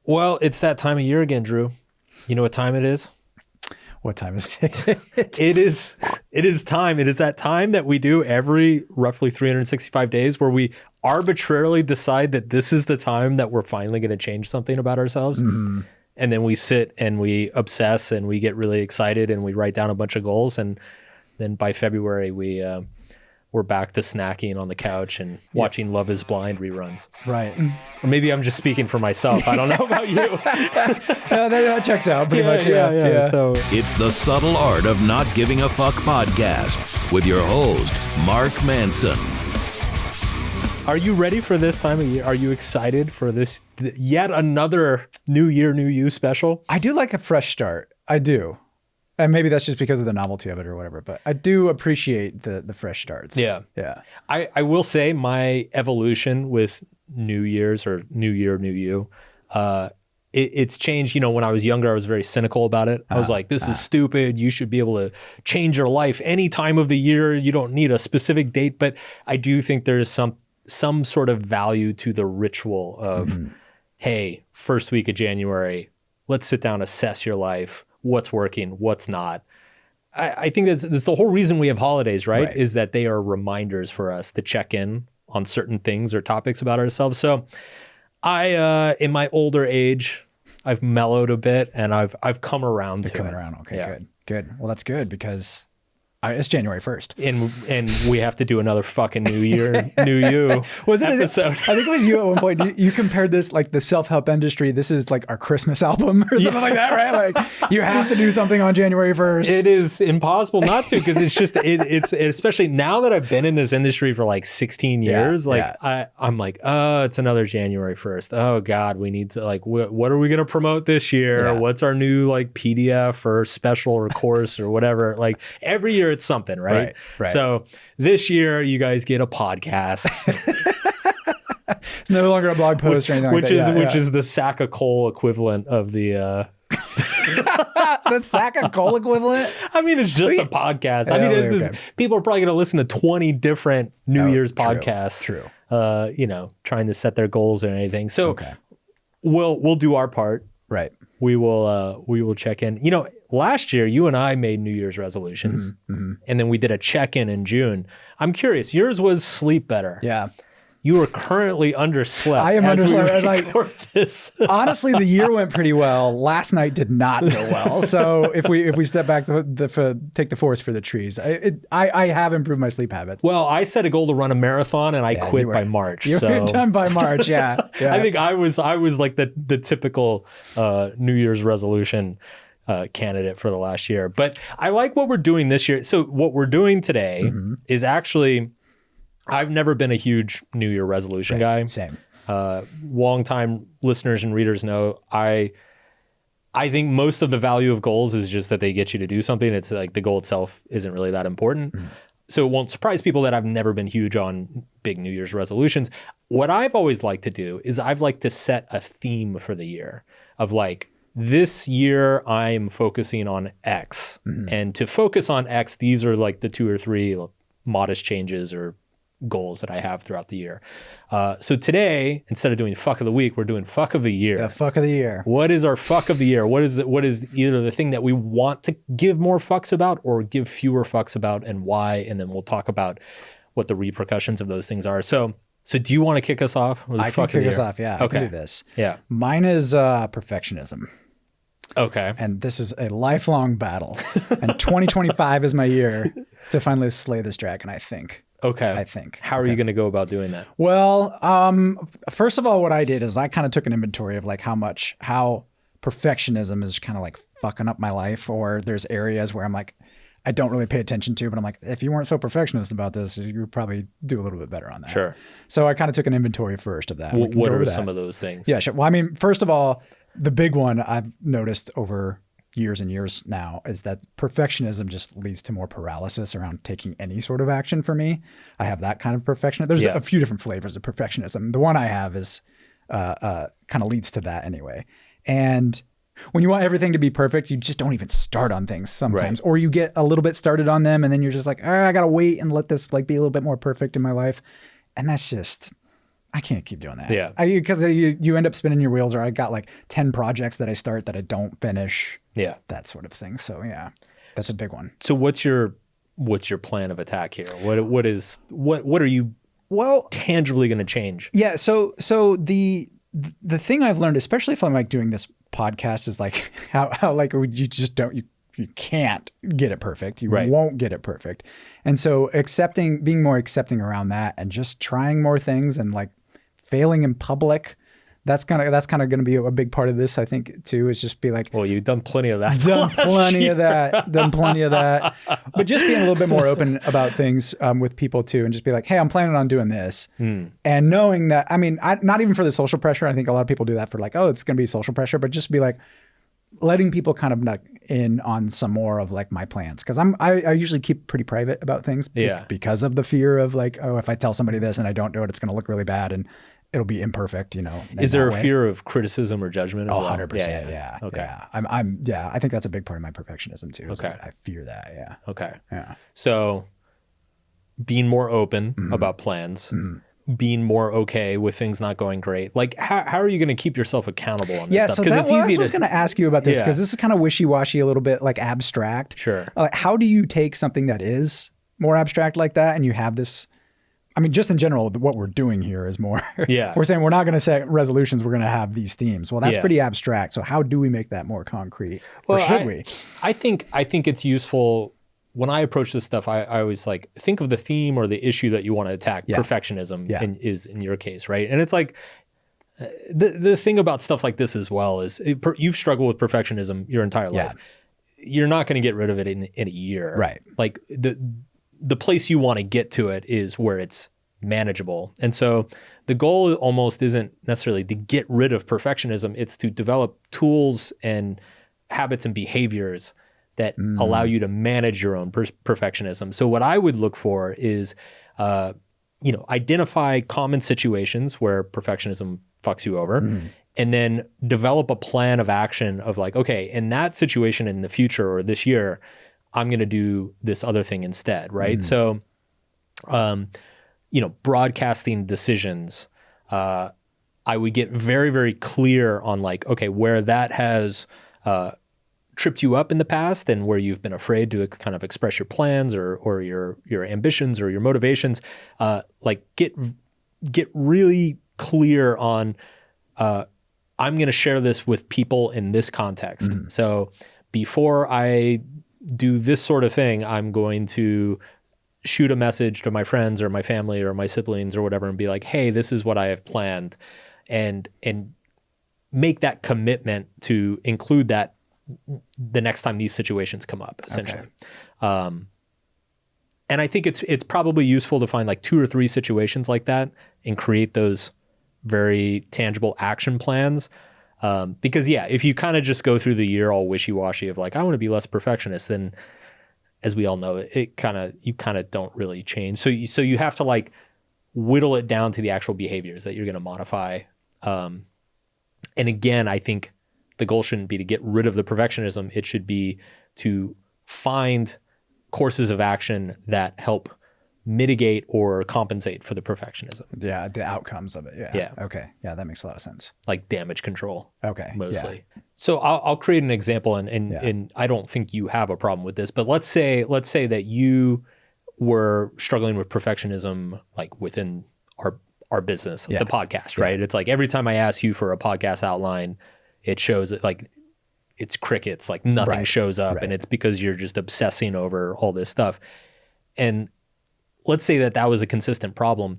Well, it's that time of year again, Drew. You know what time it is? What time is it? It is time. It is that time that we do every roughly 365 days where we arbitrarily decide that this is the time that we're finally going to change something about ourselves. Mm-hmm. And then we sit and we obsess and we get really excited and we write down a bunch of goals. And then by February, we're back to snacking on the couch and watching Love is Blind reruns. Right. Or maybe I'm just speaking for myself. I don't know about you. That checks out pretty much. Yeah. So It's the Subtle Art of Not Giving a Fuck podcast with your host, Mark Manson. are you ready for this time of year? Are you excited for this yet another New Year, New You special? I do like a fresh start. I do. And maybe that's just because of the novelty of it or whatever, but I do appreciate the fresh starts. Yeah. Yeah. I will say my evolution with New Year's or New Year, New You, it's changed. You know, when I was younger, I was very cynical about it. I was like, this is stupid. You should be able to change your life any time of the year. You don't need a specific date. But I do think there is some sort of value to the ritual of, hey, first week of January, let's sit down, assess your life. What's working, what's not. I think that's the whole reason we have holidays, right? Is that they are reminders for us to check in on certain things or topics about ourselves. So I, in my older age, I've mellowed a bit and I've come around to it. Coming around. Okay, good. Well, that's good because it's January 1st. And we have to do another fucking New Year, New You episode. I think it was you at one point. You compared this, like the self-help industry. This is like our Christmas album or something like that, right? Like you have to do something on January 1st. It is impossible not to because it's just, it's especially now that I've been in this industry for like 16 years, I'm like, oh, it's another January 1st. Oh God, we need to like, what are we going to promote this year? Yeah. What's our new like PDF or special or course or whatever? Like every year it's something, right? So this year you guys get a podcast. It's no longer a blog post or anything like that. Which is the sack of coal equivalent of the the sack of coal equivalent. I mean, it's just a podcast. I mean, people are probably going to listen to 20 different New Year's podcasts. True. You know, trying to set their goals or anything. So we'll do our part. Right. We will check in. You know, last year you and I made New Year's resolutions, and then we did a check-in in June. I'm curious. Yours was sleep better. Yeah. You are currently underslept. I am underslept. This. Honestly, the year went pretty well. Last night did not go well. So if we step back, take the forest for the trees. I have improved my sleep habits. Well, I set a goal to run a marathon, and I quit by March. You were done by March. Yeah. I think I was like the typical New Year's resolution candidate for the last year. But I like what we're doing this year. So what we're doing today is actually. I've never been a huge New Year resolution guy. Same. Longtime listeners and readers know I think most of the value of goals is just that they get you to do something. It's like the goal itself isn't really that important. So it won't surprise people that I've never been huge on big New Year's resolutions. What I've always liked to do is I've liked to set a theme for the year of like, this year I'm focusing on X. And to focus on X, these are like the 2 or 3 modest changes or goals that I have throughout the year. So today, instead of doing fuck of the week, we're doing fuck of the year. The fuck of the year. What is our fuck of the year? What is either the thing that we want to give more fucks about or give fewer fucks about and why? And then we'll talk about what the repercussions of those things are. So do you want to kick us off? I can kick us off. Yeah. Okay. I can do this. Yeah. Mine is perfectionism. Okay. And this is a lifelong battle. And 2025 is my year to finally slay this dragon, I think. Okay. I think. How are you going to go about doing that? Well, first of all, what I did is I kind of took an inventory of like how perfectionism is kind of like fucking up my life, or there's areas where I'm like, I don't really pay attention to, but I'm like, if you weren't so perfectionist about this, you would probably do a little bit better on that. Sure. So I kind of took an inventory first of that. What are some of those things? Yeah, sure. Well, I mean, first of all, the big one I've noticed over years and years now is that perfectionism just leads to more paralysis around taking any sort of action for me. I have that kind of perfectionism. There's a few different flavors of perfectionism. The one I have is kind of leads to that anyway. And when you want everything to be perfect, you just don't even start on things sometimes, or you get a little bit started on them and then you're just like, I got to wait and let this like be a little bit more perfect in my life. And that's just, I can't keep doing that. Yeah. Because you end up spinning your wheels, or I got like 10 projects that I start that I don't finish. Yeah. That sort of thing. So yeah, that's a big one. So what's your plan of attack here? What are you tangibly going to change? Yeah. So the thing I've learned, especially if I'm like doing this podcast, is like how like you just don't, you can't get it perfect. You won't get it perfect. And so being more accepting around that, and just trying more things, and like failing in public, that's kind of going to be a big part of this, I think, too, is just be like, well, you've done plenty of that. Done plenty of that. But just being a little bit more open about things with people too, and just be like, hey, I'm planning on doing this. And knowing that, I mean, not even for the social pressure. I think a lot of people do that for like, oh, it's going to be social pressure, but just be like, letting people kind of nut in on some more of like my plans. Cause I usually keep pretty private about things because of the fear of like, oh, if I tell somebody this and I don't do it, it's going to look really bad and it'll be imperfect, you know. Is there a fear of criticism or judgment as well? 100%. Yeah. Okay. Yeah. I think that's a big part of my perfectionism too. Okay. I fear that. Yeah. Okay. Yeah. So being more open about plans, being more okay with things not going great. Like how are you going to keep yourself accountable on this stuff? Because it's easy I was going to ask you about this, because this is kind of wishy-washy, a little bit like abstract. Sure. Like, how do you take something that is more abstract like that, and you have this, I mean, just in general, what we're doing here is more, we're saying we're not going to set resolutions, we're going to have these themes. Well, that's pretty abstract. So how do we make that more concrete? Or should we? I think it's useful. When I approach this stuff, I always like think of the theme or the issue that you want to attack. Perfectionism is in your case, right? And it's like the thing about stuff like this as well is you've struggled with perfectionism your entire life. You're not going to get rid of it in a year, right? Like the place you want to get to it is where it's manageable. And so the goal almost isn't necessarily to get rid of perfectionism. It's to develop tools and habits and behaviors that allow you to manage your own perfectionism. So what I would look for is, identify common situations where perfectionism fucks you over, and then develop a plan of action of like, okay, in that situation in the future or this year, I'm going to do this other thing instead, right? So, broadcasting decisions, I would get very, very clear on like, okay, where that has tripped you up in the past and where you've been afraid to kind of express your plans or your ambitions or your motivations, like get really clear on, I'm going to share this with people in this context. So before I do this sort of thing, I'm going to shoot a message to my friends or my family or my siblings or whatever and be like, hey, this is what I have planned, and make that commitment to include that the next time these situations come up, essentially. Okay. And I think it's probably useful to find like 2 or 3 situations like that and create those very tangible action plans. Because if you kind of just go through the year all wishy-washy of like, I want to be less perfectionist, then as we all know, you kind of don't really change. So you have to like whittle it down to the actual behaviors that you're going to modify. And again, I think the goal shouldn't be to get rid of the perfectionism. It should be to find courses of action that help mitigate or compensate for the perfectionism. Yeah, the outcomes of it. Yeah. Okay. Yeah, that makes a lot of sense. Like damage control. Okay. Mostly. Yeah. So I'll create an example, and I don't think you have a problem with this, but let's say that you were struggling with perfectionism, like within our business, the podcast, right? It's like every time I ask you for a podcast outline, it shows it like it's crickets, like nothing shows up, and it's because you're just obsessing over all this stuff. And let's say that was a consistent problem.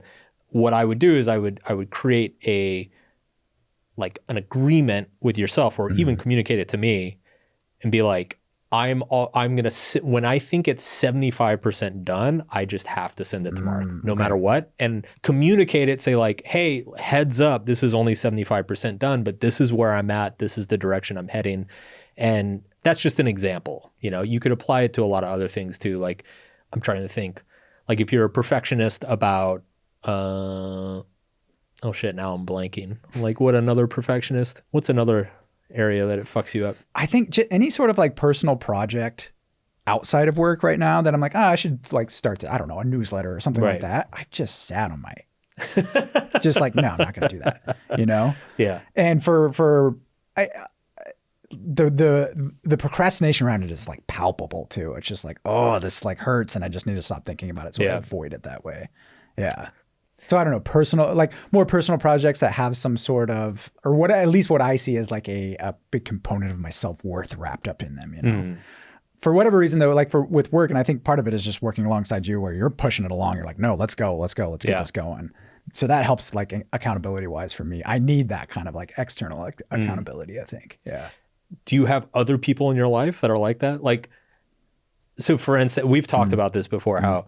What I would do is I would create an agreement with yourself, or even communicate it to me, and be like, I'm going to sit when I think it's 75% done, I just have to send it tomorrow, no matter what, and communicate it. Say like, hey, heads up, this is only 75% done, but this is where I'm at. This is the direction I'm heading. And that's just an example. You could apply it to a lot of other things too. Like, I'm trying to think, like if you're a perfectionist about, oh shit, now I'm blanking. Like what's another area that it fucks you up? I think any sort of like personal project outside of work right now that I'm like, I should like start a newsletter or something like that. I just sat on my Just like, no, I'm not going to do that, you know? Yeah. And the procrastination around it is like palpable too. It's just like, oh, this like hurts and I just need to stop thinking about it. So I avoid it that way. Yeah. So I don't know, more personal projects that have some sort of, or at least what I see as like a big component of my self-worth wrapped up in them, you know? For whatever reason though, like with work, and I think part of it is just working alongside you where you're pushing it along. You're like, no, let's go, let's get this going. So that helps like accountability wise for me. I need that kind of like external accountability, I think. Yeah. Do you have other people in your life that are like that? Like, so for instance, we've talked about this before, how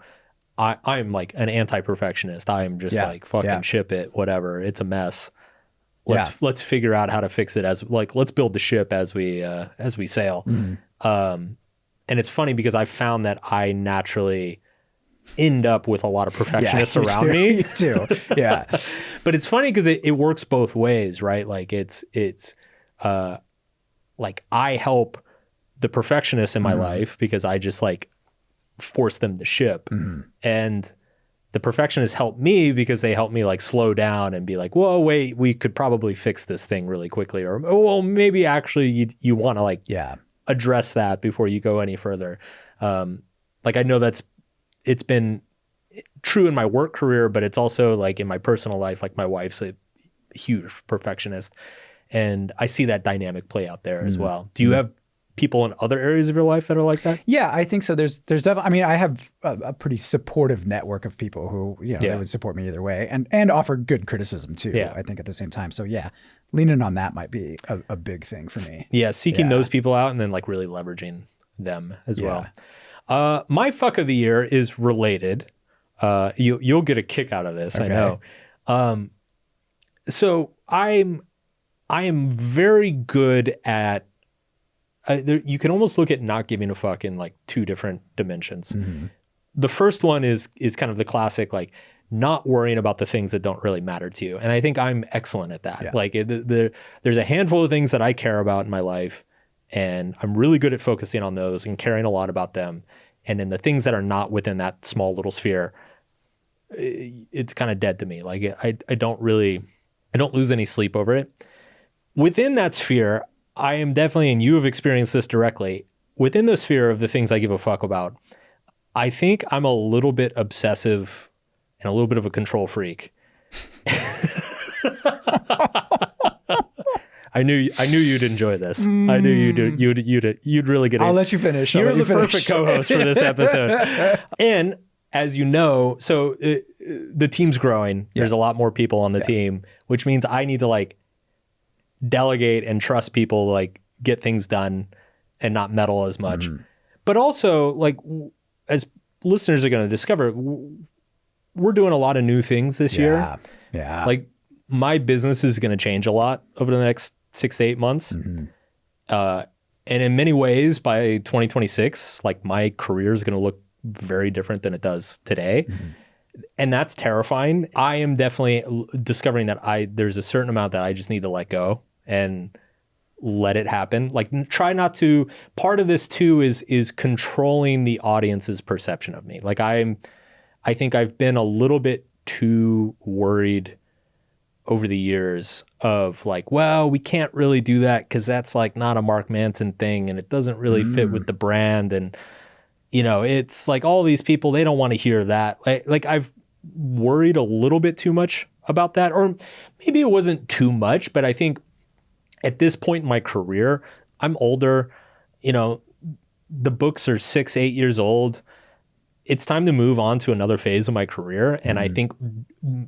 I'm like an anti-perfectionist. I am just like, fucking ship it, whatever. It's a mess. Let's figure out how to fix it let's build the ship as we sail. And it's funny because I found that I naturally end up with a lot of perfectionists around me. Me too. Yeah. But it's funny because it works both ways, right? Like it's like I help the perfectionists in my life because I just like force them to ship. And the perfectionists help me because they help me like slow down and be like, whoa, wait, we could probably fix this thing really quickly. Or, oh, well, maybe actually you want to like address that before you go any further. Like I know it's been true in my work career, but it's also like in my personal life, like my wife's a huge perfectionist and I see that dynamic play out there as well. Do you have people in other areas of your life that are like that? Yeah, I think so. There's definitely, I mean, I have a pretty supportive network of people who, you know, they would support me either way and offer good criticism too, I think at the same time. So yeah, leaning on that might be a big thing for me. Yeah. Seeking those people out and then like really leveraging them as well. My fuck of the year is related. You'll get a kick out of this. Okay. I know. So I am very good at, you can almost look at not giving a fuck in like two different dimensions. The first one is kind of the classic, like not worrying about the things that don't really matter to you. And I think I'm excellent at that. Like there's a handful of things that I care about in my life and I'm really good at focusing on those and caring a lot about them. And then the things that are not within that small little sphere, it's kind of dead to me. Like I don't lose any sleep over it. Within that sphere, I am definitely, and you have experienced this directly, within the sphere of the things I give a fuck about, I think I'm a little bit obsessive and a little bit of a control freak. I knew you'd enjoy this. I knew you'd really get it. I'll let you finish. You're the perfect co-host for this episode. And as you know, so the team's growing. There's a lot more people on the team, which means I need to like delegate and trust people, like get things done and not meddle as much. But also, like as listeners are going to discover, we're doing a lot of new things this year. Yeah. Like my business is going to change a lot over the next 6 to 8 months. And in many ways by 2026, like my career is going to look very different than it does today. And that's terrifying. I am definitely discovering that there's a certain amount that I just need to let go and let it happen. Like try not to, part of this too is controlling the audience's perception of me. Like I think I've been a little bit too worried over the years of like, well, we can't really do that because that's like not a Mark Manson thing and it doesn't really fit with the brand. And, you know, it's like all these people, they don't want to hear that. Like I've worried a little bit too much about that. Or maybe it wasn't too much, but I think at this point in my career, I'm older, you know, the books are 6, 8 years old. It's time to move on to another phase of my career. And I think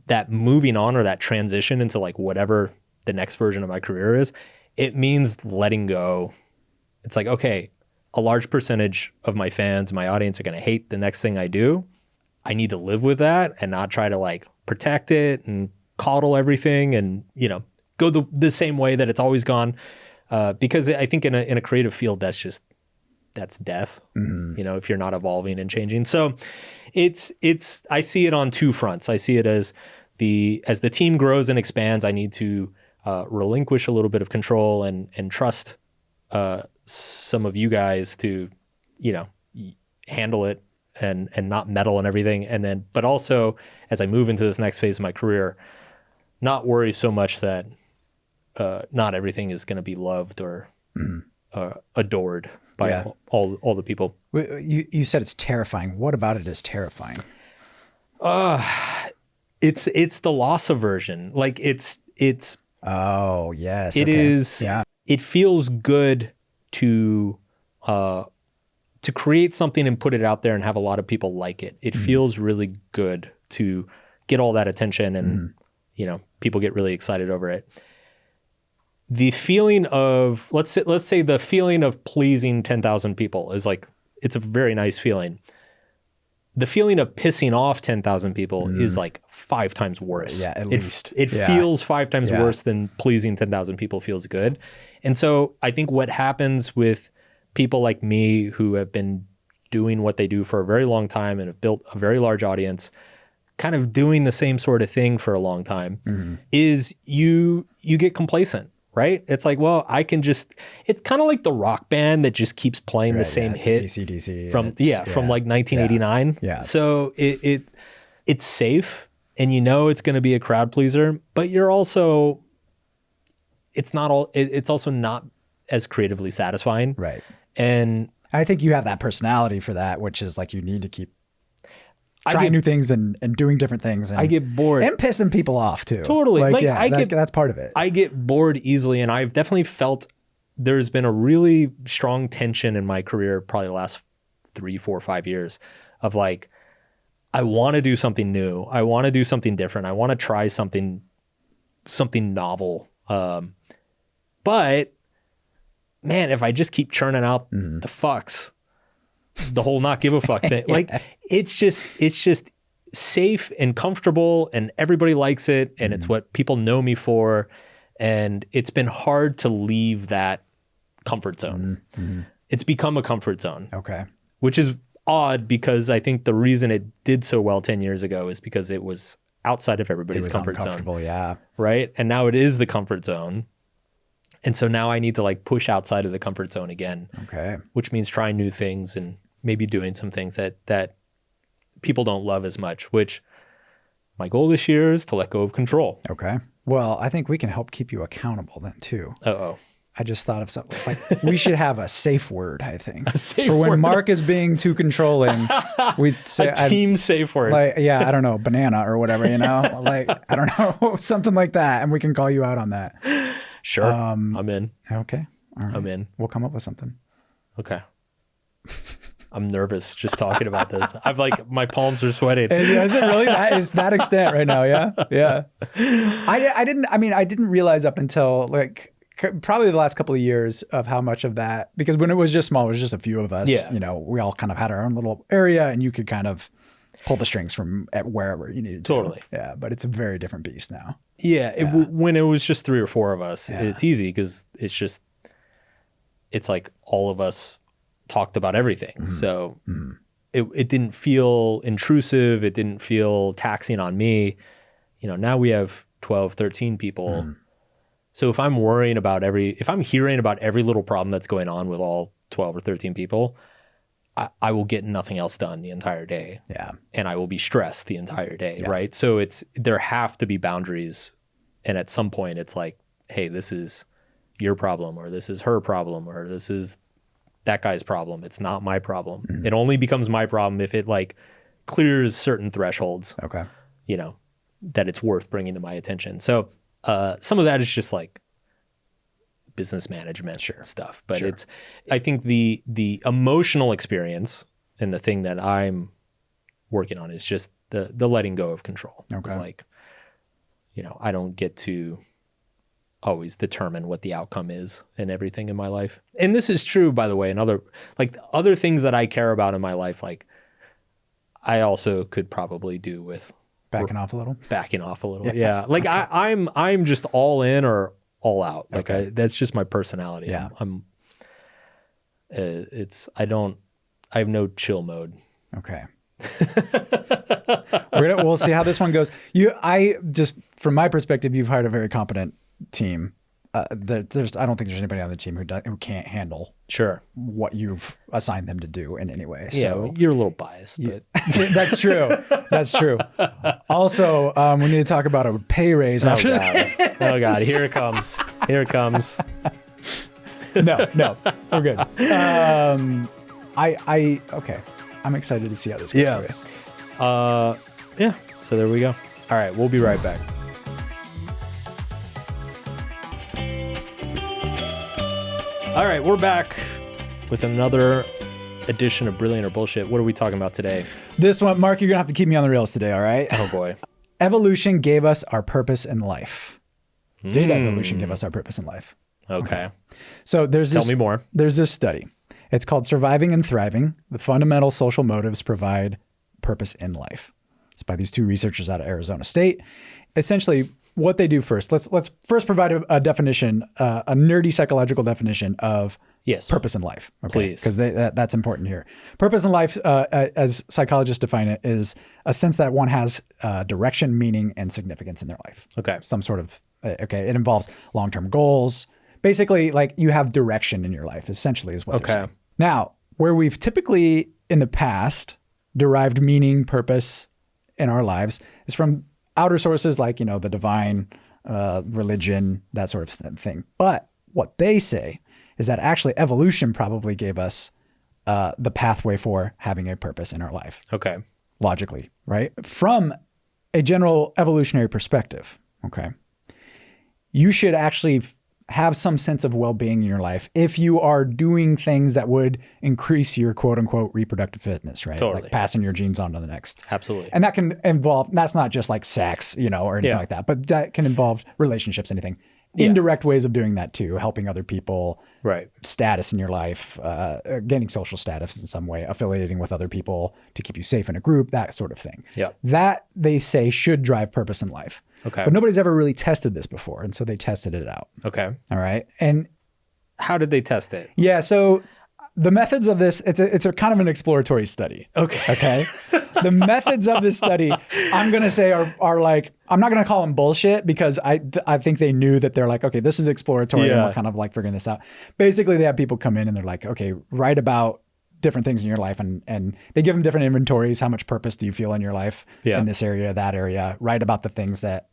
that moving on or that transition into like whatever the next version of my career is, it means letting go. It's like, okay, a large percentage of my fans, my audience are going to hate the next thing I do. I need to live with that and not try to like protect it and coddle everything and, you know, go the same way that it's always gone. Because I think in a creative field, that's death, you know, if you're not evolving and changing. So I see it on two fronts. I see it as the team grows and expands, I need to relinquish a little bit of control and trust some of you guys to, you know, handle it and not meddle and everything. And then, but also as I move into this next phase of my career, not worry so much that not everything is going to be loved or adored by all the people. You said it's terrifying. What about it is terrifying? It's the loss aversion. Like it's Oh, yes. it is. Yeah. It feels good to create something and put it out there and have a lot of people like it. It feels really good to get all that attention and people get really excited over it. The feeling of let's say the feeling of pleasing 10,000 people is like, it's a very nice feeling. The feeling of pissing off 10,000 people is like 5 times worse. Yeah, at least. It feels 5 times worse than pleasing 10,000 people feels good. And so I think what happens with people like me who have been doing what they do for a very long time and have built a very large audience, kind of doing the same sort of thing for a long time, is you get complacent. Right? It's like, well, I can just, it's kind of like the rock band that just keeps playing the same hit AC/DC from like 1989. Yeah. So it's safe and it's going to be a crowd pleaser, but you're also, it's also not as creatively satisfying. Right. And I think you have that personality for that, which is like you need to keep trying new things and doing different things. And I get bored. And pissing people off too. Totally. Like that's part of it. I get bored easily, and I've definitely felt there's been a really strong tension in my career, probably the last 3, 4, 5 years, of like, I want to do something new. I want to do something different. I want to try something novel. But man, if I just keep churning out the fucks, the whole not give a fuck thing, like it's just safe and comfortable and everybody likes it. And it's what people know me for. And it's been hard to leave that comfort zone. It's become a comfort zone. Okay. Which is odd because I think the reason it did so well 10 years ago is because it was outside of everybody's comfort zone. Yeah. Right. And now it is the comfort zone. And so now I need to like push outside of the comfort zone again. Okay. Which means trying new things and maybe doing some things that people don't love as much, which my goal this year is to let go of control. Okay. Well, I think we can help keep you accountable then too. Uh-oh. I just thought of something like we should have a safe word, I think. A safe for when word. Mark is being too controlling, we'd say a team safe word. Like, yeah, I don't know, banana or whatever, like, I don't know, something like that. And we can call you out on that. Sure. I'm in. Okay. All right. I'm in. We'll come up with something. Okay. I'm nervous just talking about this. I've like, my palms are sweating. Is it really that that extent right now? Yeah. Yeah. I didn't realize up until like probably the last couple of years of how much of that, because when it was just small, it was just a few of us, we all kind of had our own little area and you could kind of pull the strings from wherever you needed to. Totally. Yeah. But it's a very different beast now. Yeah. When it was just 3 or 4 of us, it's easy because it's like all of us talked about everything. So it didn't feel intrusive. It didn't feel taxing on me. Now we have 12, 13 people. So if I'm hearing about every little problem that's going on with all 12 or 13 people, I will get nothing else done the entire day. Yeah. And I will be stressed the entire day. Yeah. Right. So there have to be boundaries. And at some point it's like, hey, this is your problem, or this is her problem, or this is that guy's problem. It's not my problem. It only becomes my problem if it like clears certain thresholds. Okay. That it's worth bringing to my attention. So some of that is just like business management stuff, but I think the emotional experience and the thing that I'm working on is just the letting go of control. Okay. It's like, I don't get to always determine what the outcome is in everything in my life. And this is true, by the way, in other things that I care about in my life, like I also could probably do with backing off a little. Yeah. Like okay. I'm just all in or all out. Like okay. that's just my personality. Yeah. I have no chill mode. Okay. We'll see how this one goes. I just, from my perspective, you've hired a very competent team. I don't think there's anybody on the team who can't handle Sure. what you've assigned them to do in any way. Yeah, So you're a little biased, but that's true. That's true. Also, we need to talk about a pay raise after that. Oh God, here it comes. Here it comes. No, we're good. Okay. I'm excited to see how this goes for you. Yeah. So there we go. All right, we'll be right back. All right, we're back with another edition of Brilliant or Bullshit. What are we talking about today? This one, Mark, you're going to have to keep me on the rails today, all right? Oh, boy. Evolution gave us our purpose in life. Did evolution give us our purpose in life? Okay. So Tell me more. There's this study. It's called Surviving and Thriving. The Fundamental Social Motives Provide Purpose in Life. It's by these two researchers out of Arizona State. Essentially, what they do first, let's first provide a definition, a nerdy psychological definition of purpose in life. Okay? Please. Because that's important here. Purpose in life, as psychologists define it, is a sense that one has direction, meaning, and significance in their life. Okay. Some sort of, it involves long-term goals. Basically, like you have direction in your life, essentially is what they're saying. Now, where we've typically in the past derived meaning, purpose in our lives is from outer sources like, the divine, religion, that sort of thing. But what they say is that actually evolution probably gave us the pathway for having a purpose in our life. Okay. Logically, right? From a general evolutionary perspective, okay, you should actually have some sense of well-being in your life if you are doing things that would increase your quote-unquote reproductive fitness, right? Totally. Like passing your genes on to the next. Absolutely. And that can involve, that's not just like sex, or anything like that, but that can involve relationships, anything. Indirect ways of doing that too, helping other people, right? Status in your life, gaining social status in some way, affiliating with other people to keep you safe in a group, that sort of thing. Yeah. That they say should drive purpose in life. Okay. But nobody's ever really tested this before. And so they tested it out. Okay. All right. And how did they test it? Yeah. So the methods of this, it's a kind of an exploratory study. Okay. The methods of this study, I'm going to say are like, I'm not going to call them bullshit because I think they knew that they're like, okay, this is exploratory and we're kind of like figuring this out. Basically, they have people come in and they're like, okay, write about different things in your life and they give them different inventories. How much purpose do you feel in your life in this area, that area? Write about the things that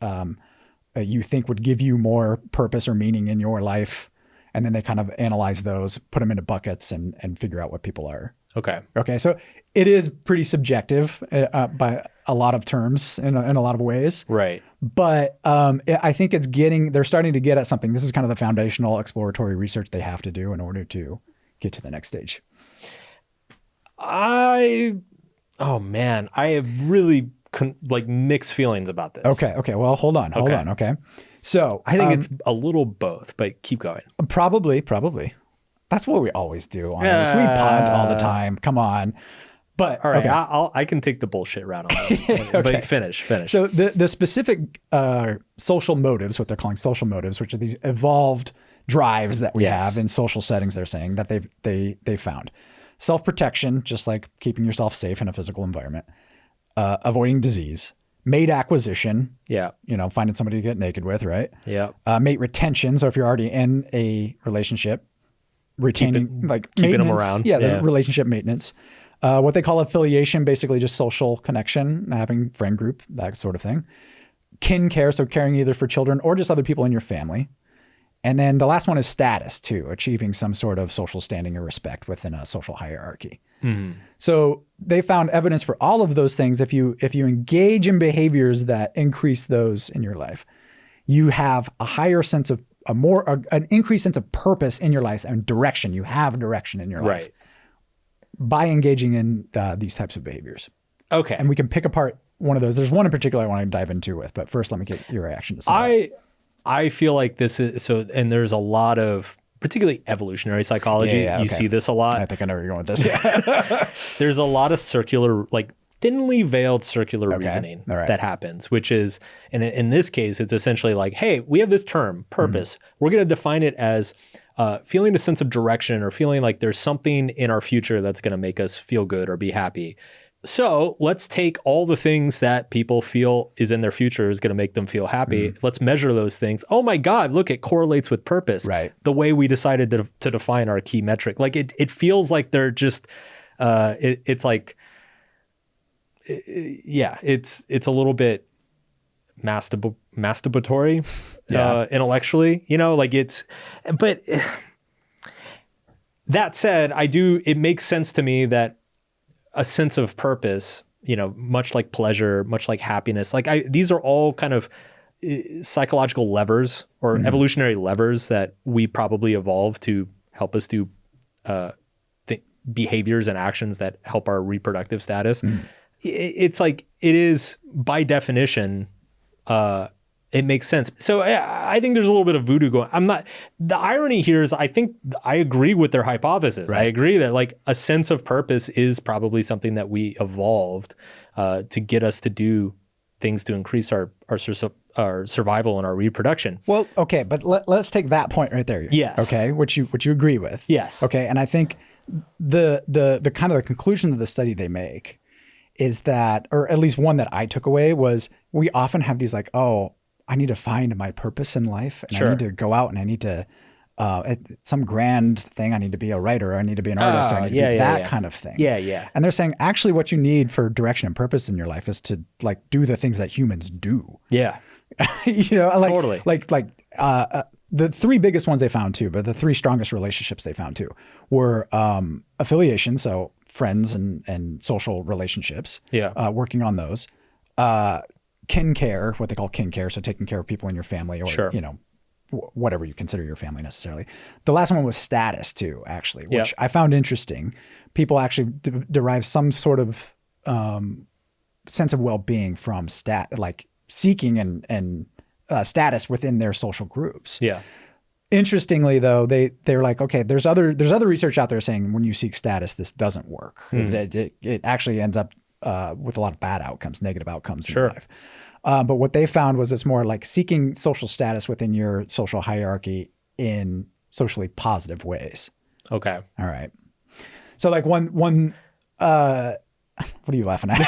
you think would give you more purpose or meaning in your life. And then they kind of analyze those, put them into buckets and figure out what people are. Okay. So it is pretty subjective by a lot of terms in a lot of ways. Right. But I think they're starting to get at something. This is kind of the foundational exploratory research they have to do in order to get to the next stage. I have really mixed feelings about this. Okay. Well, hold on. Okay. So I think it's a little both, but keep going. Probably. That's what we always do on this. We punt all the time. Come on. But all right, I can take the bullshit route on this. But finish. So the specific social motives, what they're calling social motives, which are these evolved drives that we have in social settings, they're saying that they found. Self-protection, just like keeping yourself safe in a physical environment, avoiding disease, mate acquisition, finding somebody to get naked with, right? Yeah. Mate retention. So if you're already in a relationship, retaining keeping them around. Yeah, the relationship maintenance. What they call affiliation, basically just social connection, having friend group, that sort of thing. Kin care, so caring either for children or just other people in your family. And then the last one is status too, achieving some sort of social standing or respect within a social hierarchy. Mm-hmm. So they found evidence for all of those things. If you engage in behaviors that increase those in your life, you have a higher sense of an increased sense of purpose in your life and direction. You have direction in your life by engaging in these types of behaviors. Okay. And we can pick apart one of those. There's one in particular I want to dive into with, but first let me get your reaction to something. I feel like this is so, and there's a lot of particularly evolutionary psychology. You see this a lot. I think I know where you're going with this. There's a lot of circular, thinly veiled circular reasoning that happens, which is, and in this case, it's essentially like, hey, we have this term, purpose. Mm-hmm. We're going to define it as feeling a sense of direction or feeling like there's something in our future that's going to make us feel good or be happy. So let's take all the things that people feel is in their future is going to make them feel happy. Let's measure those things. Oh my God, look, it correlates with purpose. Right. The way we decided to define our key metric. Like it feels like they're just, it's like, yeah, it's a little bit masturbatory, intellectually, like but that said, it makes sense to me that a sense of purpose, much like pleasure, much like happiness, these are all kind of psychological levers or evolutionary levers that we probably evolved to help us do behaviors and actions that help our reproductive status. It's like, it is by definition, it makes sense. So I think there's a little bit of voodoo going. The irony here is I think I agree with their hypothesis. Right. I agree that like a sense of purpose is probably something that we evolved to get us to do things to increase our survival and our reproduction. Well, okay, but let's take that point right there. Yes. Okay, which you agree with. Yes. Okay, and I think the kind of the conclusion of the study they make is that, or at least one that I took away, was we often have these like, oh, I need to find my purpose in life, and I need to go out and I need to some grand thing. I need to be a writer, or I need to be an artist, or I need to be that kind of thing. Yeah, yeah. And they're saying actually what you need for direction and purpose in your life is to like do the things that humans do. Yeah. Totally. The three biggest ones they found too, but the three strongest relationships they found too were affiliation, so friends and social relationships. Yeah. Working on those. Kin care, what they call kin care, so taking care of people in your family, or whatever you consider your family necessarily. The last one was status too, actually, which I found interesting. People actually derive some sort of sense of well-being from seeking and status within their social groups. Yeah. Interestingly, though, they're like, okay, there's other research out there saying when you seek status, this doesn't work. It actually ends up with a lot of bad outcomes, negative outcomes in your life. But what they found was it's more like seeking social status within your social hierarchy in socially positive ways. Okay. All right. So like one what are you laughing at?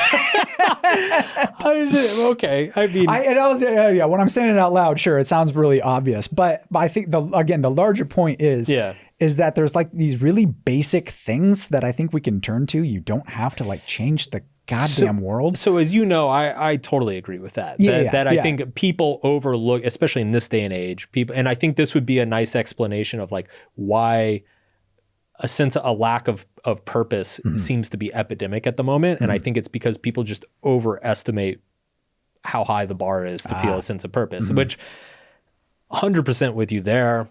Okay. I mean, when I'm saying it out loud, sure, it sounds really obvious, but I think the larger point is that there's like these really basic things that I think we can turn to. You don't have to like change the goddamn world. So as you know, I totally agree with that. I think people overlook, especially in this day and age, and I think this would be a nice explanation of like why a lack of purpose seems to be epidemic at the moment. And I think it's because people just overestimate how high the bar is to feel a sense of purpose, which 100% with you there.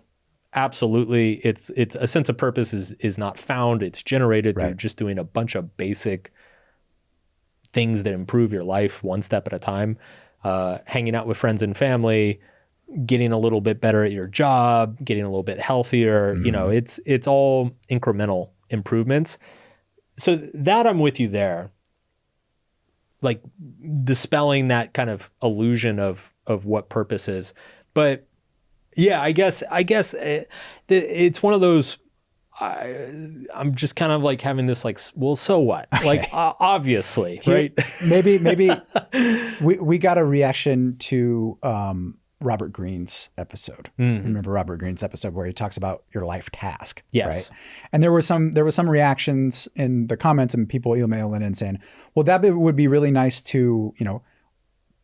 Absolutely. It's a sense of purpose is not found. It's generated through just doing a bunch of basic things that improve your life one step at a time, hanging out with friends and family, getting a little bit better at your job, getting a little bit healthier. It's all incremental improvements. So that I'm with you there, like dispelling that kind of illusion of what purpose is. But yeah, I guess it's one of those, I'm just kind of like having this like, well, so what? Okay. Like, obviously, right? Maybe we got a reaction to Robert Greene's episode. Remember Robert Greene's episode where he talks about your life task? Yes. Right? And there were some reactions in the comments and people emailing in saying, well, that would be really nice to,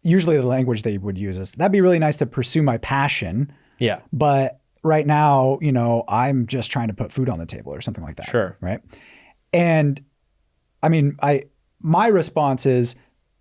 usually the language they would use is, that'd be really nice to pursue my passion. Yeah. But right now, I'm just trying to put food on the table or something like that. Sure. Right. And I mean, my response is,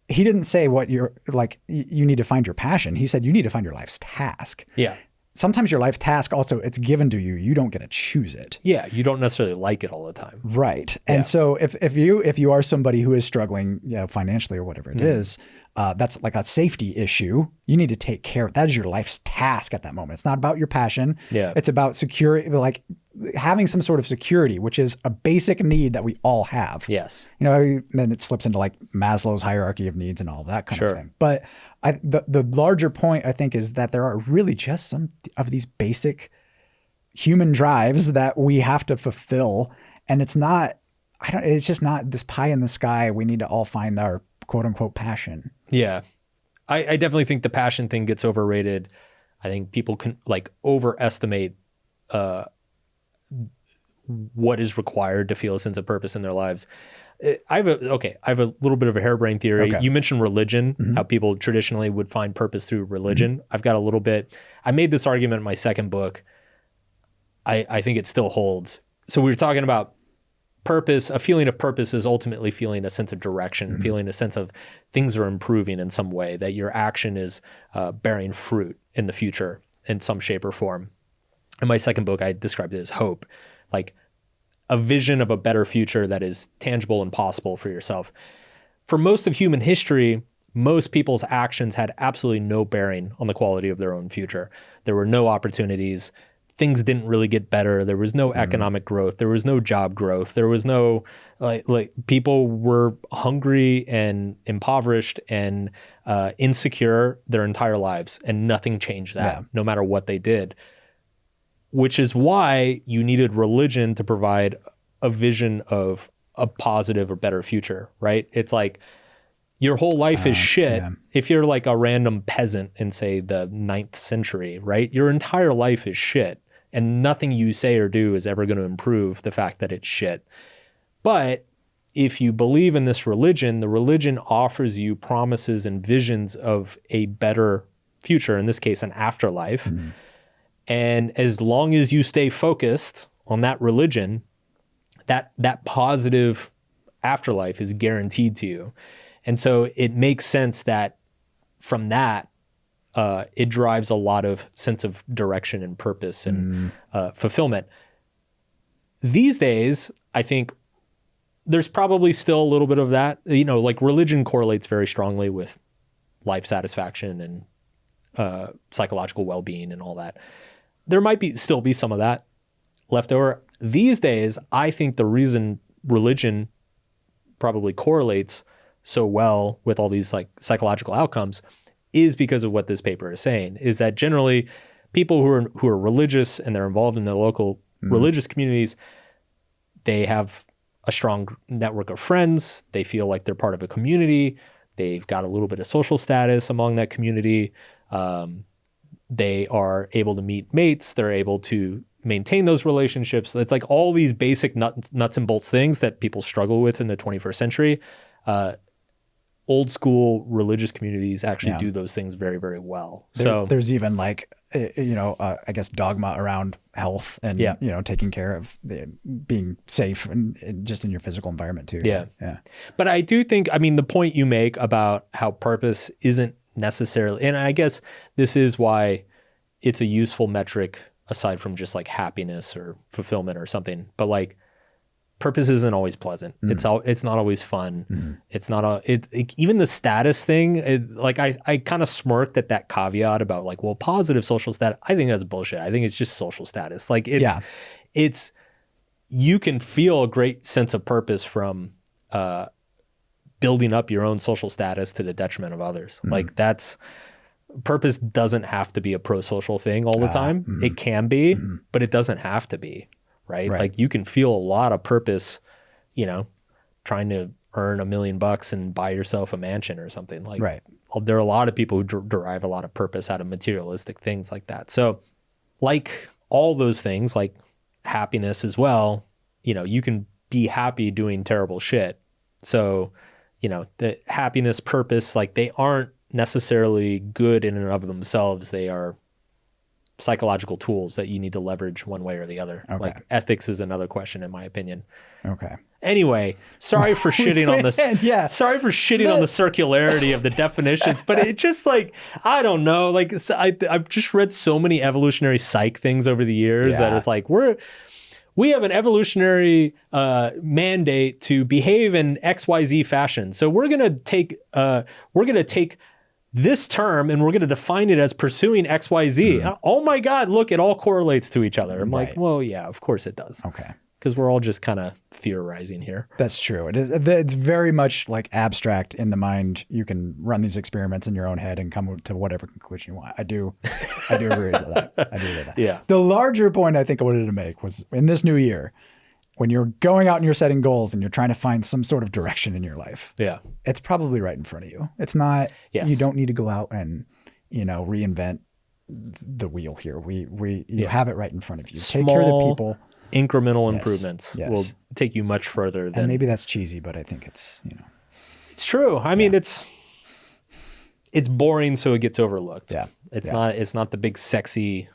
he didn't say what you're like, you need to find your passion. He said, you need to find your life's task. Yeah. Sometimes your life task also, it's given to you. You don't get to choose it. Yeah. You don't necessarily like it all the time. Right. And so if you are somebody who is struggling, financially or whatever it is, that's like a safety issue. You need to take care of that. Is your life's task at that moment. It's not about your passion. Yeah. It's about security, like having some sort of security, which is a basic need that we all have. Yes. Then it slips into like Maslow's hierarchy of needs and all that kind of thing. But the larger point, I think, is that there are really just some of these basic human drives that we have to fulfill. And it's not, it's just not this pie in the sky. We need to all find our quote unquote passion. Yeah. I definitely think the passion thing gets overrated. I think people can like overestimate what is required to feel a sense of purpose in their lives. I have a little bit of a harebrained theory. Okay. You mentioned religion, how people traditionally would find purpose through religion. I've got a little bit, I made this argument in my second book. I think it still holds. So we were talking about purpose. A feeling of purpose is ultimately feeling a sense of direction, feeling a sense of things are improving in some way, that your action is bearing fruit in the future in some shape or form. In my second book, I described it as hope, like a vision of a better future that is tangible and possible for yourself. For most of human history, most people's actions had absolutely no bearing on the quality of their own future. There were no opportunities. Things didn't really get better. There was no economic growth. There was no job growth. There was no, like people were hungry and impoverished and insecure their entire lives, and nothing changed that, no matter what they did. Which is why you needed religion to provide a vision of a positive or better future, right? It's like your whole life is shit. If you're like a random peasant in, say, the 9th century, right? Your entire life is shit. And nothing you say or do is ever going to improve the fact that it's shit. But if you believe in this religion, the religion offers you promises and visions of a better future, in this case, an afterlife. And as long as you stay focused on that religion, that positive afterlife is guaranteed to you. And so it makes sense that from that, it drives a lot of sense of direction and purpose and fulfillment. These days, I think there's probably still a little bit of that. You know, like religion correlates very strongly with life satisfaction and psychological well-being and all that. There might still be some of that left over. These days, I think the reason religion probably correlates so well with all these like psychological outcomes is because of what this paper is saying, is that generally people who are religious and they're involved in their local religious communities, they have a strong network of friends. They feel like they're part of a community. They've got a little bit of social status among that community. They are able to meet mates. They're able to maintain those relationships. It's like all these basic nuts and bolts things that people struggle with in the 21st century. Old school religious communities actually do those things very, very well. So there's even like, I guess dogma around health and, taking care of being safe and just in your physical environment too. Yeah. But I do think, I mean, the point you make about how purpose isn't necessarily, and I guess this is why it's a useful metric aside from just like happiness or fulfillment or something, but like purpose isn't always pleasant. It's not always fun. It's not even the status thing. I kind of smirked at that caveat about like, well, positive social status. I think that's bullshit. I think it's just social status. Like it's you can feel a great sense of purpose from building up your own social status to the detriment of others. Like purpose doesn't have to be a pro-social thing all the time. It can be, but it doesn't have to be. Right? Like you can feel a lot of purpose, trying to earn $1 million and buy yourself a mansion or something. Like there are a lot of people who derive a lot of purpose out of materialistic things like that. So like all those things, like happiness as well, you can be happy doing terrible shit. So, the happiness, purpose, like they aren't necessarily good in and of themselves. They are psychological tools that you need to leverage one way or the other. Okay. Like ethics is another question in my opinion. Okay. Anyway, sorry for shitting on this. Sorry for shitting on the circularity of the definitions, but it just like, I don't know. Like I've just read so many evolutionary psych things over the years that it's like, we have an evolutionary mandate to behave in XYZ fashion. So we're going to take this term and we're going to define it as pursuing XYZ. Oh my God, look, it all correlates to each other. I'm like, well, yeah, of course it does. Okay. Because we're all just kind of theorizing here. That's true. It's very much like abstract in the mind. You can run these experiments in your own head and come to whatever conclusion you want. I do agree with that. I do agree with that. Yeah. The larger point I think I wanted to make was in this new year, when you're going out and you're setting goals and you're trying to find some sort of direction in your life, Yeah. it's probably right in front of you. It's not, Yes. you don't need to go out and, reinvent the wheel here. You have it right in front of you. Take care of the people. Incremental Yes. improvements Yes. will take you much further than. And maybe that's cheesy, but I think it's, It's true. I mean, it's boring, so it gets overlooked. Yeah. It's not the big sexy,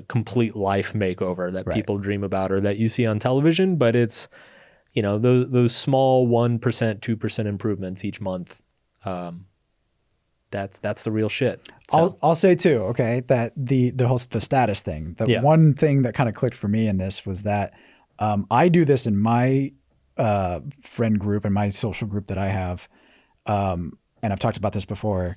complete life makeover that people dream about or that you see on television, but it's, those small 1%, 2% improvements each month. That's the real shit. So, I'll say too, okay, that the status thing, one thing that kind of clicked for me in this was that I do this in my friend group and my social group that I have, and I've talked about this before,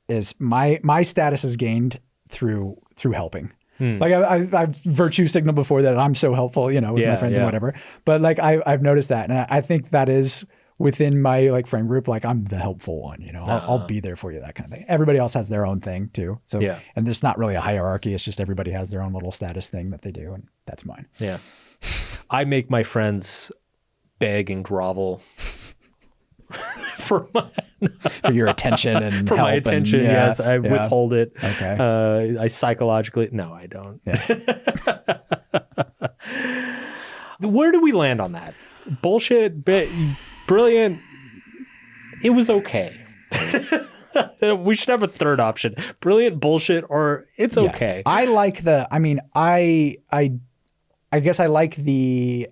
is my status is gained through helping. Like I've virtue signaled before that I'm so helpful, with my friends and whatever. But like I've noticed that, and I think that is within my like friend group, like I'm the helpful one, I'll be there for you, that kind of thing. Everybody else has their own thing too. So, and there's not really a hierarchy. It's just everybody has their own little status thing that they do. And that's mine. Yeah. I make my friends beg and grovel for your attention and for my help attention. And, yes. I withhold it. Okay. I psychologically, no, I don't. Yeah. Where do we land on that? Bullshit, brilliant. It was okay. We should have a third option. Brilliant, bullshit, or it's okay. I like I guess I like the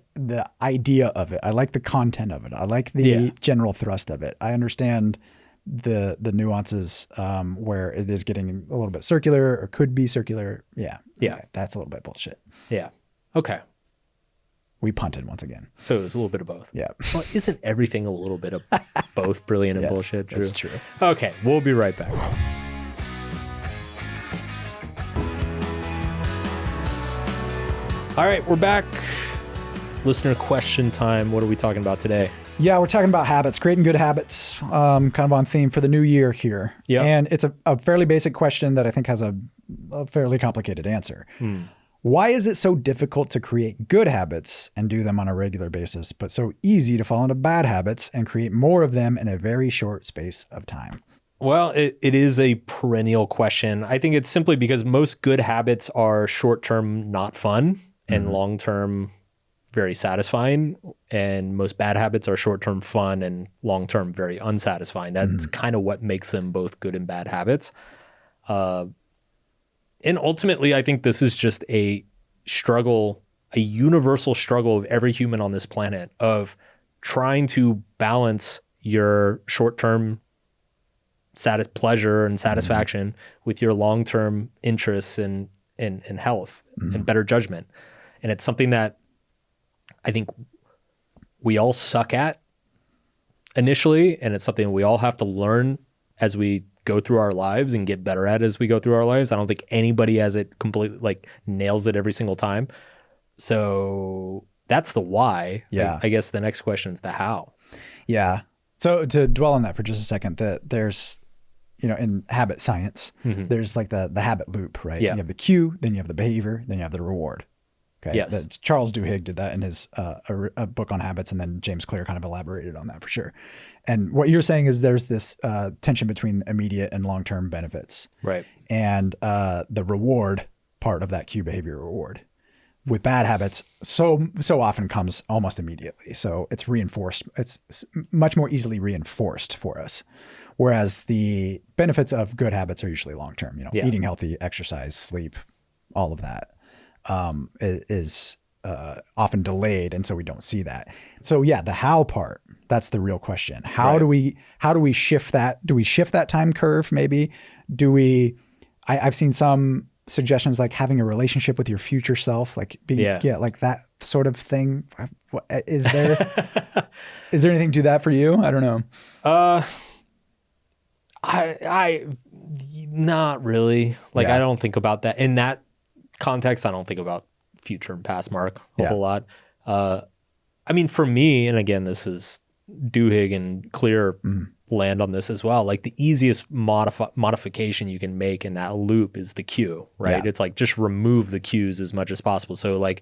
idea of it. I like the content of it. I like the general thrust of it. I understand the nuances where it is getting a little bit circular or could be circular. Yeah. Okay. That's a little bit bullshit. Yeah. Okay. We punted once again. So it was a little bit of both. Yeah. Well, isn't everything a little bit of both brilliant and bullshit? True. That's true. Okay. We'll be right back. All right. We're back. Listener question time. What are we talking about today? Yeah, we're talking about habits, creating good habits, kind of on theme for the new year here. Yeah. And it's a fairly basic question that I think has a fairly complicated answer. Why is it so difficult to create good habits and do them on a regular basis, but so easy to fall into bad habits and create more of them in a very short space of time? Well, it is a perennial question. I think it's simply because most good habits are short-term, not fun, and long-term, very satisfying. And most bad habits are short-term fun and long-term, very unsatisfying. That's kind of what makes them both good and bad habits. And ultimately, I think this is just a struggle, a universal struggle of every human on this planet of trying to balance your short-term pleasure and satisfaction with your long-term interests and health and better judgment. And it's something that I think we all suck at initially, and it's something we all have to learn as we go through our lives and get better at as we go through our lives. I don't think anybody has it completely, like, nails it every single time. So that's the why. Yeah. I guess the next question is the how. Yeah. So to dwell on that for just a second, there's, in habit science, there's like the habit loop, right? Yeah. You have the cue, then you have the behavior, then you have the reward. Okay. Yes. Charles Duhigg did that in his a book on habits, and then James Clear kind of elaborated on that for sure. And what you're saying is there's this tension between immediate and long-term benefits. Right. And the reward part of that cue behavior reward with bad habits so often comes almost immediately. So it's reinforced. It's much more easily reinforced for us. Whereas the benefits of good habits are usually long-term, eating healthy, exercise, sleep, all of that is often delayed. And so we don't see that. So yeah, the how part, that's the real question. How do we shift that? Do we shift that time curve? Maybe I've seen some suggestions like having a relationship with your future self, like being, like that sort of thing. Is there anything to that for you? I don't know. I not really. Like, I don't think about that in that context. I don't think about future and past, Mark, a whole lot. I mean, for me, and again, this is Duhigg and Clear land on this as well. Like, the easiest modification you can make in that loop is the cue, right? It's like, just remove the cues as much as possible. So like,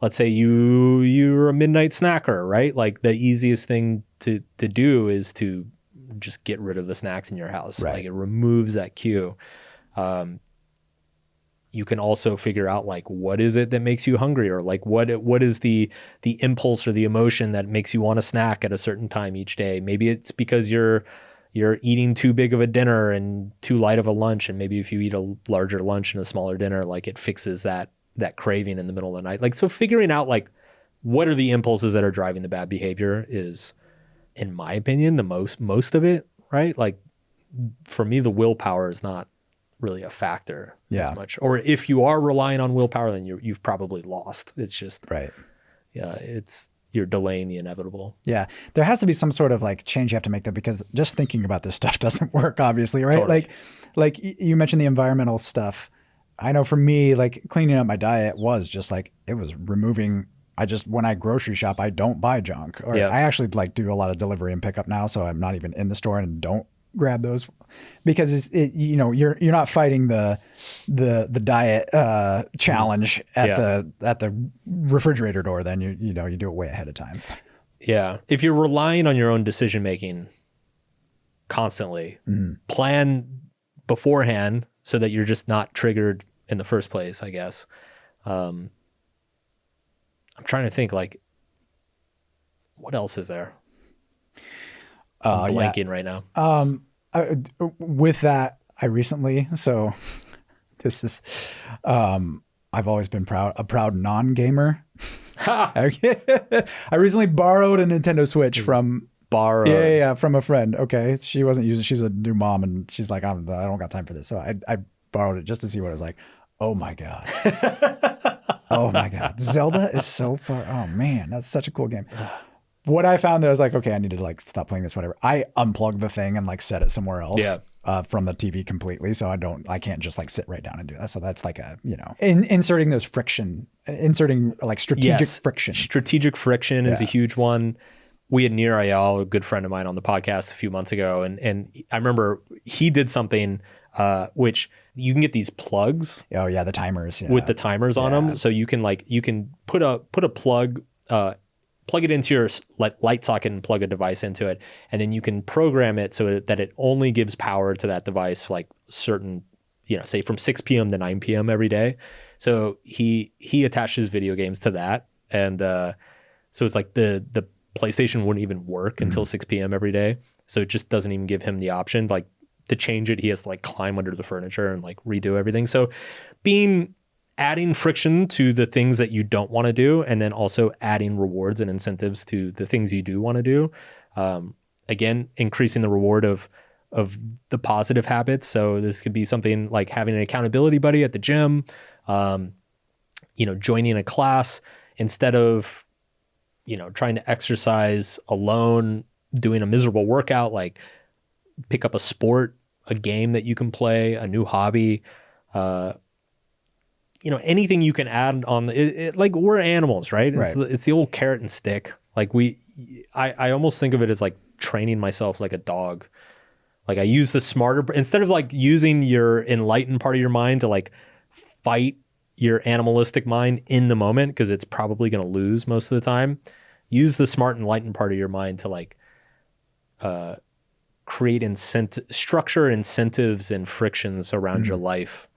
let's say you're a midnight snacker, right? Like the easiest thing to do is to just get rid of the snacks in your house. Right. Like it removes that cue. You can also figure out like what is it that makes you hungry, or like what is the impulse or the emotion that makes you want a snack at a certain time each day. Maybe it's because you're eating too big of a dinner and too light of a lunch, and maybe if you eat a larger lunch and a smaller dinner, like it fixes that craving in the middle of the night. Like, so figuring out like what are the impulses that are driving the bad behavior is, in my opinion, the most of it, right? Like for me, the willpower is not really a factor as much. Or if you are relying on willpower, then you've probably lost. It's just right. Yeah, you're delaying the inevitable. Yeah, there has to be some sort of like change you have to make though, because just thinking about this stuff doesn't work, obviously, right? Totally. Like you mentioned the environmental stuff. I know for me, like cleaning up my diet was just like, it was removing. When I grocery shop, I don't buy junk, or I actually like do a lot of delivery and pickup now, so I'm not even in the store and don't grab those, because you're not fighting the diet challenge at the refrigerator door. Then you do it way ahead of time. Yeah, if you're relying on your own decision making constantly, plan beforehand so that you're just not triggered in the first place, I guess. I'm trying to think, like, what else is there? I'm blanking right now. With that, I recently, so this is, I've always been a proud non-gamer. I recently borrowed a Nintendo Switch from from a friend. Okay. She wasn't using, she's a new mom, and she's like, I don't got time for this. So I borrowed it just to see what it was like. Oh my God. Oh my God. Zelda is so far. Oh man, that's such a cool game. What I found that I was like, okay, I need to like stop playing this, whatever. I unplugged the thing and like set it somewhere else from the TV completely. So I can't just like sit right down and do that. So that's like inserting like strategic friction. Strategic friction is a huge one. We had Nir Ayal, a good friend of mine, on the podcast a few months ago. And I remember he did something which you can get these plugs. Oh yeah, the timers. Yeah. With the timers on them. So you can put a plug, plug it into your light socket and plug a device into it. And then you can program it so that it only gives power to that device like certain, say from 6 p.m. to 9 p.m. every day. So he attaches video games to that. And so it's like the PlayStation wouldn't even work until 6 p.m. every day. So it just doesn't even give him the option. Like to change it, he has to like climb under the furniture and like redo everything. So adding friction to the things that you don't want to do, and then also adding rewards and incentives to the things you do want to do. Again, increasing the reward of the positive habits. So this could be something like having an accountability buddy at the gym, joining a class instead of, trying to exercise alone, doing a miserable workout, like pick up a sport, a game that you can play, a new hobby, anything you can add on. Like we're animals, right? It's the old carrot and stick. Like I almost think of it as like training myself like a dog. Like I use the smarter, instead of like using your enlightened part of your mind to like fight your animalistic mind in the moment, because it's probably going to lose most of the time. Use the smart enlightened part of your mind to like create structure incentives and frictions around your life,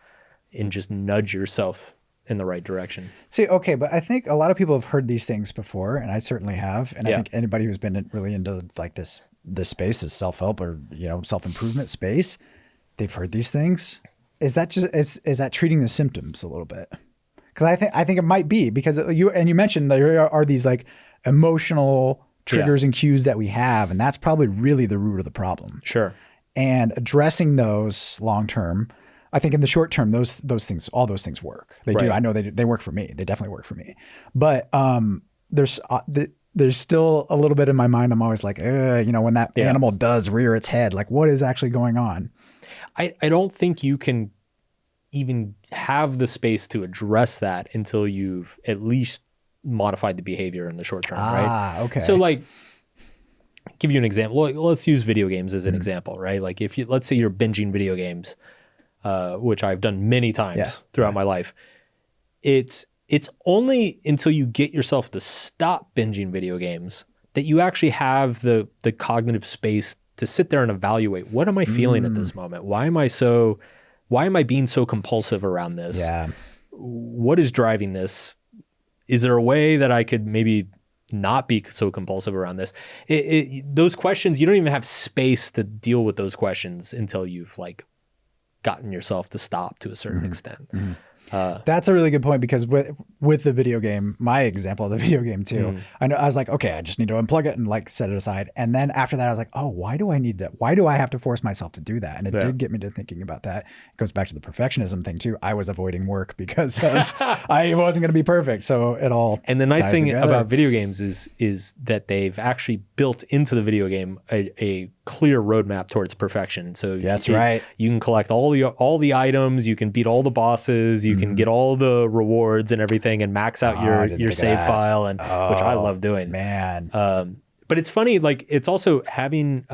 and just nudge yourself in the right direction. See, okay, but I think a lot of people have heard these things before, and I certainly have. And I think anybody who's been really into like this space, is self-help or self-improvement space, they've heard these things. Is that is that treating the symptoms a little bit? Because I think it might be, because you mentioned there are these like emotional triggers and cues that we have, and that's probably really the root of the problem. Sure. And addressing those long term, I think in the short term, all those things work. They do. I know they work for me. They definitely work for me. But there's still a little bit in my mind. I'm always like, when that animal does rear its head, like what is actually going on? I don't think you can even have the space to address that until you've at least modified the behavior in the short term, right? Okay. So like, give you an example. Let's use video games as an example, right? Like let's say you're binging video games, which I've done many times throughout my life. It's it's only until you get yourself to stop binging video games that you actually have the cognitive space to sit there and evaluate, what am I feeling at this moment? Why am I being so compulsive around this? Yeah. What is driving this? Is there a way that I could maybe not be so compulsive around this? Those questions, you don't even have space to deal with those questions until you've like gotten yourself to stop to a certain extent. That's a really good point, because with the video game, my example of the video game too, I was like, okay, I just need to unplug it and like set it aside. And then after that, I was like, oh, why do I have to force myself to do that? And it did get me to thinking about that. It goes back to the perfectionism thing too. I was avoiding work because of I wasn't going to be perfect. So it all And the nice ties thing together. about video games is that they've actually built into the video game a clear roadmap towards perfection. So That's right. You can collect all the items, you can beat all the bosses, you can get all the rewards and everything, and max out your save file, and which I love doing. Man. But it's funny, like it's also having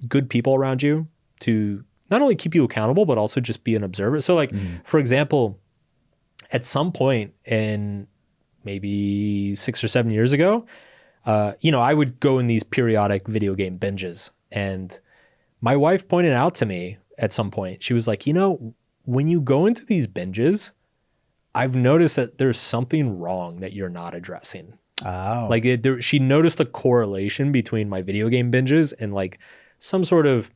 good people around you to not only keep you accountable, but also just be an observer. So like, for example, at some point in maybe 6 or 7 years ago, I would go in these periodic video game binges. And my wife pointed out to me at some point, she was like, when you go into these binges, I've noticed that there's something wrong that you're not addressing. Oh. Like she noticed a correlation between my video game binges and like some sort of,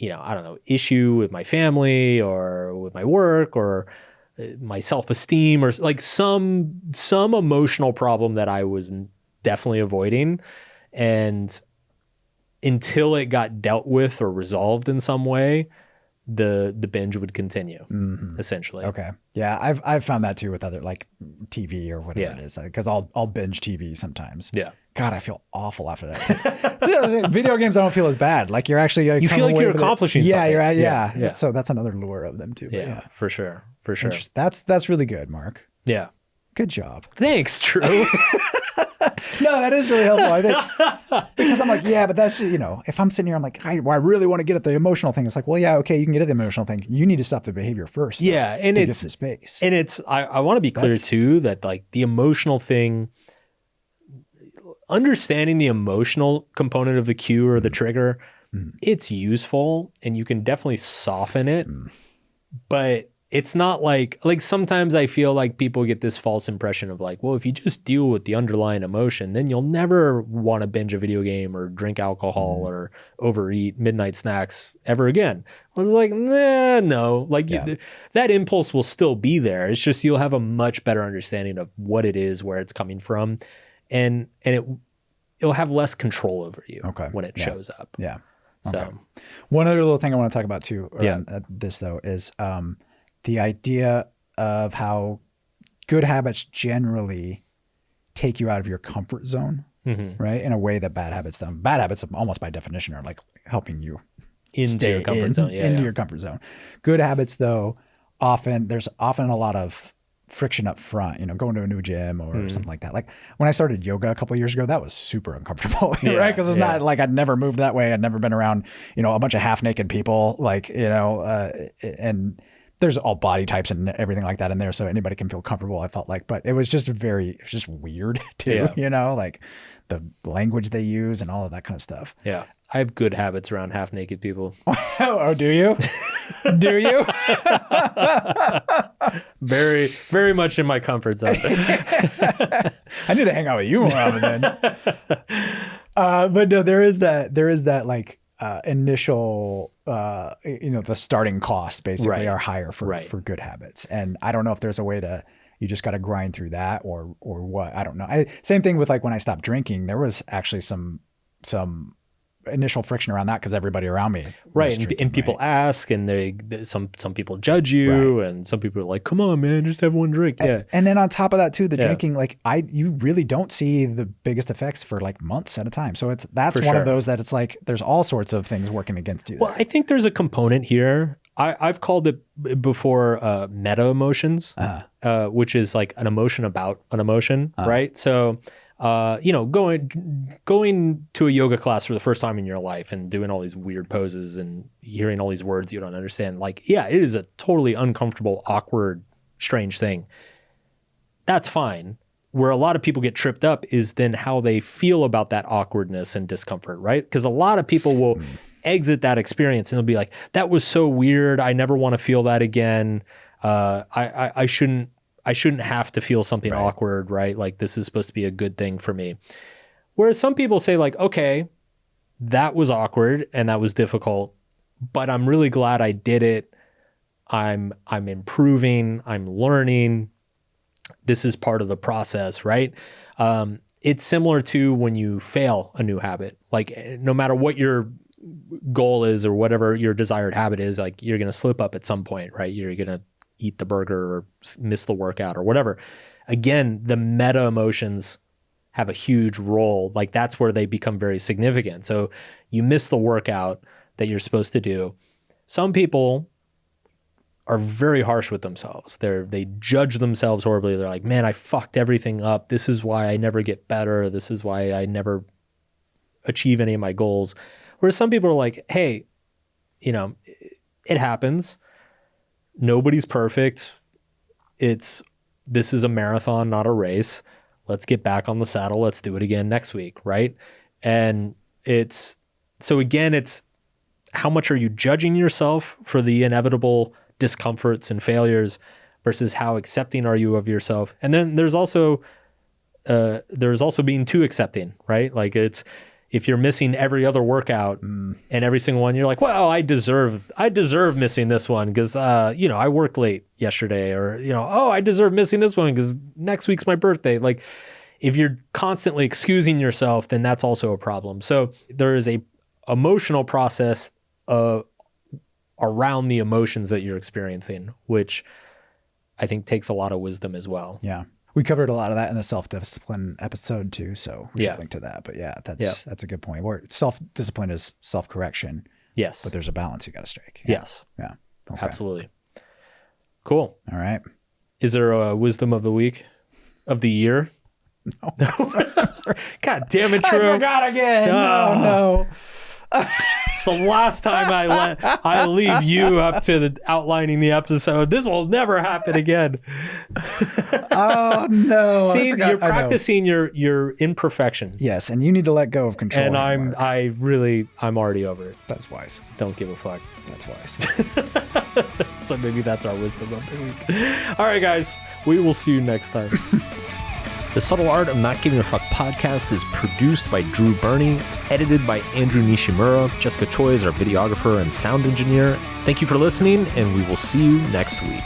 I don't know, issue with my family or with my work or my self-esteem, or like some emotional problem that I was definitely avoiding. And until it got dealt with or resolved in some way, the binge would continue, essentially. Okay. Yeah, I've found that too with other like TV or whatever it is, because I'll binge TV sometimes. Yeah. God, I feel awful after that too. Video games, I don't feel as bad. Like you're actually you feel like you're accomplishing something. You're right. Yeah. Yeah. So that's another lure of them too. Yeah, for sure. For sure. That's really good, Mark. Yeah. Good job. Thanks, Drew. No, that is really helpful. I think because I'm like, yeah, but that's, if I'm sitting here, I'm like, I really want to get at the emotional thing. It's like, well, yeah, okay, you can get at the emotional thing. You need to stop the behavior first. Yeah, and to get the space. And I want to be clear too that like the emotional thing, understanding the emotional component of the cue or the trigger, it's useful and you can definitely soften it, but it's not like sometimes I feel like people get this false impression of like, well, if you just deal with the underlying emotion, then you'll never want to binge a video game or drink alcohol or overeat midnight snacks ever again. I was like, no, like that impulse will still be there. It's just, you'll have a much better understanding of what it is, where it's coming from. And it'll have less control over you when it shows up. Yeah. So okay. One other little thing I want to talk about too around this though is, the idea of how good habits generally take you out of your comfort zone, right? In a way that bad habits don't. Bad habits, almost by definition, are like helping you into your comfort zone. Into your comfort zone. Good habits, though, there's often a lot of friction up front, going to a new gym or something like that. Like when I started yoga a couple of years ago, that was super uncomfortable, right? Because it's not like I'd never moved that way. I'd never been around, a bunch of half naked people, like, and there's all body types and everything like that in there. So anybody can feel comfortable, I felt like, but it was just weird too, like the language they use and all of that kind of stuff. Yeah. I have good habits around half naked people. Oh, do you? Do you? Very, very much in my comfort zone. I need to hang out with you more often then. But no, there is that like initial, the starting costs basically are higher for good habits. And I don't know if there's a way you just got to grind through that or what, I don't know. Same thing with like when I stopped drinking, there was actually some initial friction around that because everybody around me was drinking, and people ask, and some people judge you, and some people are like, come on man, just have one drink. And then on top of that too, the drinking, like you really don't see the biggest effects for like months at a time. So that's one of those that it's like there's all sorts of things working against you. Well, I think there's a component here. I've called it before meta emotions, which is like an emotion about an emotion, right? So going to a yoga class for the first time in your life and doing all these weird poses and hearing all these words you don't understand, like, it is a totally uncomfortable, awkward, strange thing. that's fine. Where a lot of people get tripped up is then how they feel about that awkwardness and discomfort, right? Because a lot of people will exit that experience and they'll be like, that was so weird. I never want to feel that again. I shouldn't have to feel something awkward, right? Like this is supposed to be a good thing for me. Whereas some people say like, okay, that was awkward and that was difficult, but I'm really glad I did it. I'm improving, I'm learning. This is part of the process, right? It's similar to when you fail a new habit. Like no matter what your goal is or whatever your desired habit is, like you're going to slip up at some point, right? You're going to eat the burger or miss the workout or whatever. Again, the meta emotions have a huge role. Like that's where they become very significant. So you miss the workout that you're supposed to do. Some people are very harsh with themselves. They judge themselves horribly. They're like, man, I fucked everything up. This is why I never get better. This is why I never achieve any of my goals. Whereas some people are like, hey, it happens. Nobody's perfect. This is a marathon, not a race. Let's get back on the saddle. Let's do it again next week, right? And it's how much are you judging yourself for the inevitable discomforts and failures versus how accepting are you of yourself? And then there's also being too accepting, right? Like if you're missing every other workout and every single one, you're like, well, I deserve missing this one because I worked late yesterday, or I deserve missing this one because next week's my birthday. Like if you're constantly excusing yourself, then that's also a problem. So there is a emotional process around the emotions that you're experiencing, which I think takes a lot of wisdom as well. Yeah. We covered a lot of that in the self-discipline episode too, so we should link to that. But yeah, that's a good point. Where self-discipline is self-correction. Yes. But there's a balance you got to strike. Yeah. Yes. Yeah. Okay. Absolutely. Cool. All right. Is there a wisdom of the week? Of the year? No. God damn it, Drew. I forgot again. Oh, no. It's the last time I leave you up to outlining the episode. This will never happen again. Oh no! See, you're practicing your imperfection. Yes, and you need to let go of control. And I'm already over it. That's wise. Don't give a fuck. That's wise. So maybe that's our wisdom of the week. All right, guys. We will see you next time. The Subtle Art of Not Giving a Fuck podcast is produced by Drew Burney. It's edited by Andrew Nishimura. Jessica Choi is our videographer and sound engineer. Thank you for listening, and we will see you next week.